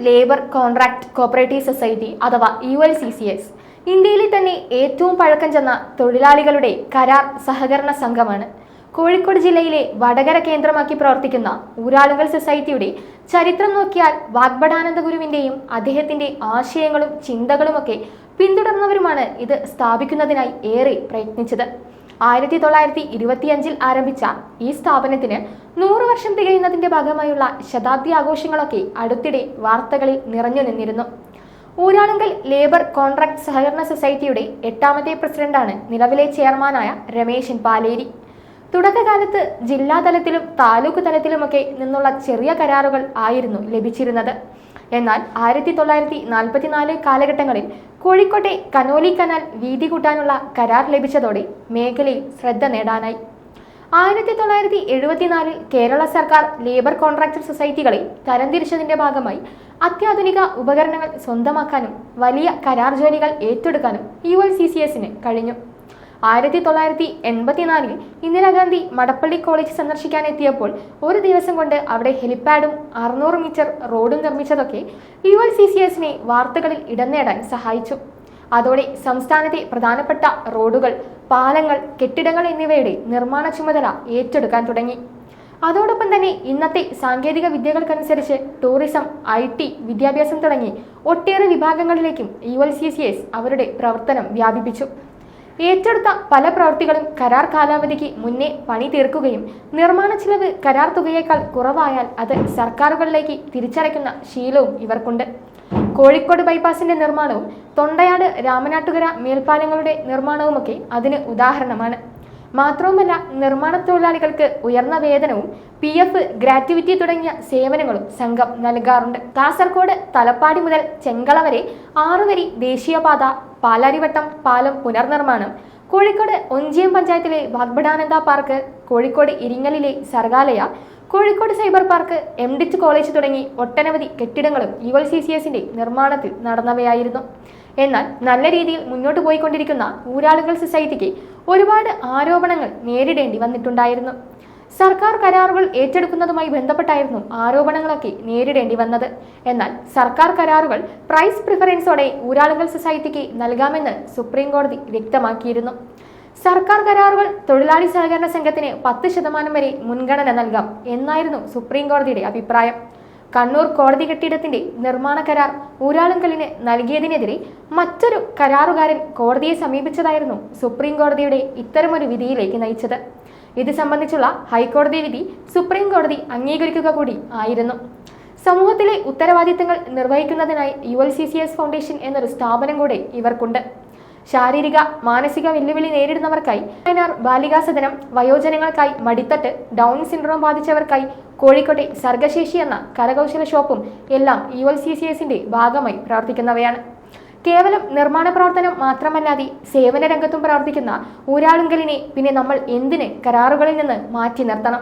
Labour contract cooperative society അഥവാ ULCCS ഇന്ത്യയിലെ തന്നെ ഏറ്റവും പഴക്കം ചെന്ന തൊഴിലാളികളുടെ കരാർ സഹകരണ സംഘമാണ്. കോഴിക്കോട് ജില്ലയിലെ വടകര കേന്ദ്രമാക്കി പ്രവർത്തിക്കുന്ന ഊരാളുങ്കൽ സൊസൈറ്റിയുടെ ചരിത്രം നോക്കിയാൽ വാഗ്ഭടാനന്ദ ഗുരുവിന്റെയും അദ്ദേഹത്തിന്റെ ആശയങ്ങളും ചിന്തകളുമൊക്കെ പിന്തുടർന്നവരുമാണ് ഇത് സ്ഥാപിക്കുന്നതിനായി ഏറെ പ്രയത്നിച്ചത്. 1925 ആരംഭിച്ച ഈ സ്ഥാപനത്തിന് 100 വർഷം തികയുന്നതിന്റെ ഭാഗമായുള്ള ശതാബ്ദി ആഘോഷങ്ങളൊക്കെ അടുത്തിടെ വാർത്തകളിൽ നിറഞ്ഞു നിന്നിരുന്നു. ഊരാളുങ്കൽ ലേബർ കോൺട്രാക്ട് സഹകരണ സൊസൈറ്റിയുടെ 8ാമത്തെ പ്രസിഡന്റാണ് നിലവിലെ ചെയർമാനായ രമേശൻ പാലേരി. തുടക്കകാലത്ത് ജില്ലാതലത്തിലും താലൂക്ക് തലത്തിലുമൊക്കെ നിന്നുള്ള ചെറിയ കരാറുകൾ ആയിരുന്നു ലഭിച്ചിരുന്നത്. എന്നാൽ 1944 കാലഘട്ടങ്ങളിൽ കോഴിക്കോട്ടെ കനോലി കനാൽ വീതി കൂട്ടാനുള്ള കരാർ ലഭിച്ചതോടെ മേഖലയിൽ ശ്രദ്ധ നേടാനായി. 1974 കേരള സർക്കാർ ലേബർ കോൺട്രാക്ടർ സൊസൈറ്റികളെ തരംതിരിച്ചതിന്റെ ഭാഗമായി അത്യാധുനിക ഉപകരണങ്ങൾ സ്വന്തമാക്കാനും വലിയ കരാർ ജോലികൾ ഏറ്റെടുക്കാനും ULCCSന് കഴിഞ്ഞു. 1984 ഇന്ദിരാഗാന്ധി മടപ്പള്ളി കോളേജ് സന്ദർശിക്കാനെത്തിയപ്പോൾ ഒരു ദിവസം കൊണ്ട് അവിടെ ഹെലിപാഡും 600 മീറ്റർ റോഡും നിർമ്മിച്ചതൊക്കെ ULCCSനെ വാർത്തകളിൽ ഇടം നേടാൻ സഹായിച്ചു. അതോടെ സംസ്ഥാനത്തെ പ്രധാനപ്പെട്ട റോഡുകൾ, പാലങ്ങൾ, കെട്ടിടങ്ങൾ എന്നിവയുടെ നിർമ്മാണ ചുമതല ഏറ്റെടുക്കാൻ തുടങ്ങി. അതോടൊപ്പം തന്നെ ഇന്നത്തെ സാങ്കേതിക വിദ്യകൾക്കനുസരിച്ച് ടൂറിസം, IT, വിദ്യാഭ്യാസം തുടങ്ങി ഒട്ടേറെ വിഭാഗങ്ങളിലേക്കും ULCCS അവരുടെ പ്രവർത്തനം വ്യാപിപ്പിച്ചു. ഏറ്റെടുത്ത പല പ്രവൃത്തികളും കരാർ കാലാവധിക്ക് മുന്നേ പണി തീർക്കുകയും നിർമ്മാണ ചിലവ് കരാർ തുകയേക്കാൾ കുറവായാൽ അത് സർക്കാരുകളിലേക്ക് തിരിച്ചടയ്ക്കുന്ന ശീലവും ഇവർക്കുണ്ട്. കോഴിക്കോട് ബൈപ്പാസിന്റെ നിർമ്മാണവും തൊണ്ടയാട് രാമനാട്ടുകര മേൽപ്പാലങ്ങളുടെ നിർമ്മാണവുമൊക്കെ അതിന് ഉദാഹരണമാണ്. മാത്രവുമല്ല, നിർമ്മാണ തൊഴിലാളികൾക്ക് ഉയർന്ന വേതനവും PF, ഗ്രാറ്റുവിറ്റി തുടങ്ങിയ സേവനങ്ങളും സംഘം നൽകാറുണ്ട്. കാസർഗോഡ് തലപ്പാടി മുതൽ ചെങ്കള വരെ 6 വരി ദേശീയപാത, പാലാരിവട്ടം പാലം പുനർനിർമ്മാണം, കോഴിക്കോട് ഒഞ്ചിയം പഞ്ചായത്തിലെ വാഗ്ഭടാനന്ദ പാർക്ക്, കോഴിക്കോട് ഇരിങ്ങലിലെ Sargalaya, Kozhikode cyber park, MDiT college തുടങ്ങി ഒട്ടനവധി കെട്ടിടങ്ങളും ULCCSന്റെ നിർമ്മാണത്തിൽ നടന്നവയായിരുന്നു. എന്നാൽ നല്ല രീതിയിൽ മുന്നോട്ട് പോയിക്കൊണ്ടിരിക്കുന്ന ഊരാളുങ്കൽ സൊസൈറ്റിക്ക് ഒരുപാട് ആരോപണങ്ങൾ നേരിടേണ്ടി വന്നിട്ടുണ്ടായിരുന്നു. സർക്കാർ കരാറുകൾ ഏറ്റെടുക്കുന്നതുമായി ബന്ധപ്പെട്ടായിരുന്നു ആരോപണങ്ങളൊക്കെ നേരിടേണ്ടി വന്നത്. എന്നാൽ സർക്കാർ കരാറുകൾ പ്രൈസ് പ്രിഫറൻസോടെ ഊരാളുങ്കൽ സൊസൈറ്റിക്ക് നൽകാമെന്ന് സുപ്രീം കോടതി വ്യക്തമാക്കിയിരുന്നു. സർക്കാർ കരാറുകൾ തൊഴിലാളി സഹകരണ സംഘത്തിന് 10% വരെ മുൻഗണന നൽകാം എന്നായിരുന്നു സുപ്രീം കോടതിയുടെ അഭിപ്രായം. കണ്ണൂർ കോടതി കെട്ടിടത്തിന്റെ നിർമ്മാണ കരാർ ഊരാളുങ്കലിന് നൽകിയതിനെതിരെ മറ്റൊരു കരാറുകാരൻ കോടതിയെ സമീപിച്ചതായിരുന്നു സുപ്രീം കോടതിയുടെ ഇത്തരമൊരു വിധിയിലേക്ക് നയിച്ചത്. ഇത് സംബന്ധിച്ചുള്ള ഹൈക്കോടതി വിധി സുപ്രീം കോടതി അംഗീകരിക്കുക കൂടി ആയിരുന്നു. സമൂഹത്തിലെ ഉത്തരവാദിത്തങ്ങൾ നിർവഹിക്കുന്നതിനായി ULCCS ഫൗണ്ടേഷൻ എന്നൊരു സ്ഥാപനം കൂടെ ഇവർക്കുണ്ട്. ശാരീരിക മാനസിക വെല്ലുവിളി നേരിടുന്നവർക്കായി ബാലികാ സദനം, വയോജനങ്ങൾക്കായി മടിത്തട്ട്, ഡൗൺ സിൻഡ്രോം ബാധിച്ചവർക്കായി കോഴിക്കോട്ടെ സർഗശേഷി എന്ന കരകൗശല ഷോപ്പും എല്ലാം ULCCSന്റെ ഭാഗമായി പ്രവർത്തിക്കുന്നവയാണ്. കേവലം നിർമ്മാണ പ്രവർത്തനം മാത്രമല്ലാതെ സേവന രംഗത്തും പ്രവർത്തിക്കുന്ന ഊരാളുങ്കലിനെ പിന്നെ നമ്മൾ എന്തിന് കരാറുകളിൽ നിന്ന് മാറ്റി നിർത്തണം?